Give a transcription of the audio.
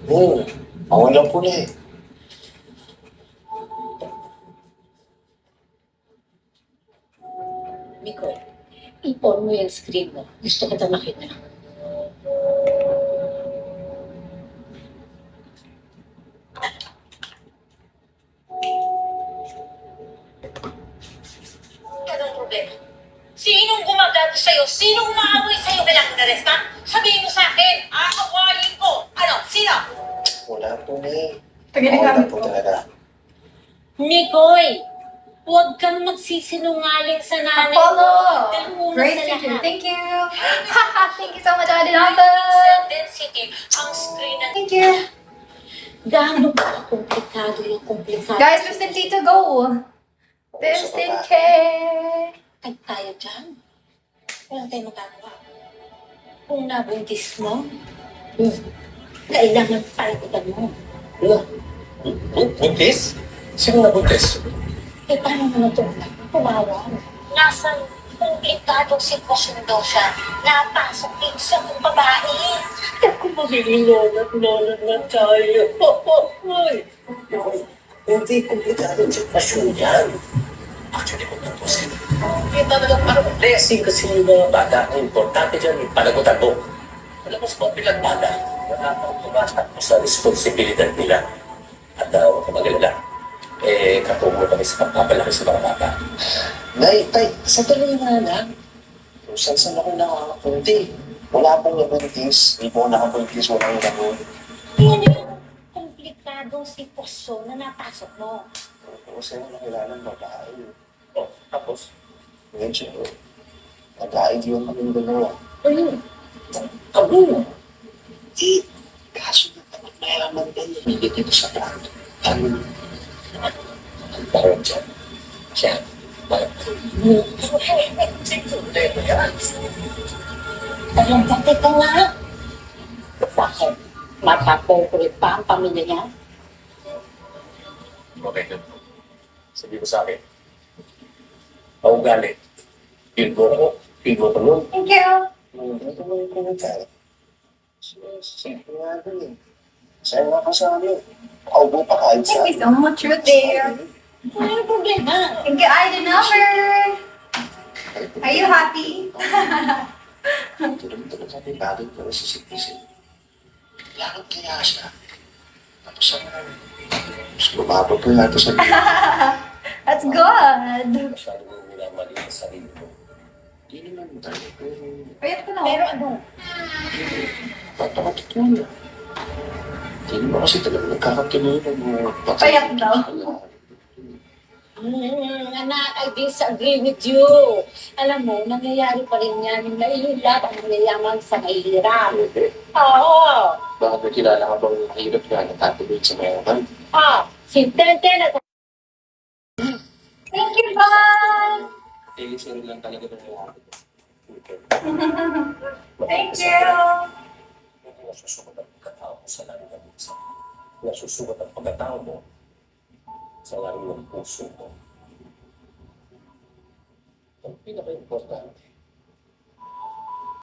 Ako lang po na eh. Miko, ipon mo yung screen mo. Gusto kita makita. Anong problema? Sinong gumagato sa'yo? Sinong umaamoy sa'yo bilang nares ka? Sabihin mo sa akin, aawayin ko. Ano? Sino? Wala po na eh. Tagaling Ako lang gamit po ko. talaga. Mikoy, huwag kang magsisinungaling sa nanay Apollo! Dahil una Great sa figure. lahat. Thank you. Thank you so much, Ate Nata. Density, ang screen ng Thank you. gaano ba komplikado yung komplikado. Guys, 15K to go. 15K. Ay, tayo dyan. Wala tayong magagawa. Kung nabuntis mo, kailangan palagutan mo. Buntis? Sino na buntis? Eh, paano mo ito? Pumawa. Nasa komplikadong sitwasyon daw siya. Napasok din siya ng babae. Ako magiging lola na tayo. Ay. Hindi komplikado ang sitwasyon yan. Actually, kung tapos ka na. Kaya talagang parang blessing kasi yung mga bata. Ang importante dyan, yung panagutan mo. Alam mo, sa mga bata, nakakang tumatapos sa responsibilidad nila. At huwag ka mag-alala. Katulong kami sa pagpapalaki sa mga bata. Nay, tay, sa tuloy na lang. Kung saan ako nakakapunti. Wala pong nabuntis. Hindi po nakabuntis, walang gano'n. Yan yung komplikadong sitwasyon na napasok mo. Kasi mo nakilala ng babae. Oh, tapos, Ngayon siya, nag-a-ideal kami ng dalawa. Ayun. Kabo! Di, kaso na kapag mayaman din, hindi dito sa plato. Ano? Ang tawag dyan. Siya, bakit? Siguro yan. Alam, bakit ka nga? Bakit? Mapapongkulit pa ang pamilya niya? okay na. Sabi mo sa akin, ako galit. Yun mo ko nun. Thank you. Ito mo yung kumagkaya. Sige nga dun eh. Sa'yo nga ka sa amin. Kaubo pa kahit sa... Thank you so much, Ruth there. Ano problema? Thank you, Ate Nata. Are you happy? Tulog-tulog sa pipagod ko sa sitisip. Lakad kaya siya. Tapos sa mas bumaba po yata sa biyo. That's good. Masyado mo minamali ang sarili mo. Hindi naman tayo, pero... Payat ko na. Pero ano? Patakatutunan. Hindi naman kasi talaga nagkakatuloy ng mga Payat daw. Anak, I disagree with you. Alam mo, nangyayari pa rin yan. Yung nahihirap ang nangyayamang sa mahirap. Oo. Baka may kilala ka bang mahirap na natatuloy sa mayaman? Si Tenten at Thank you, bye. Sino lang talaga ng mayaman. Thank you. Hindi nasusukat ang pagkatao mo sa laro ng minsan. Nasusukat ang pagkatao mo sa laro ng puso mo. Ang pinaka-importante,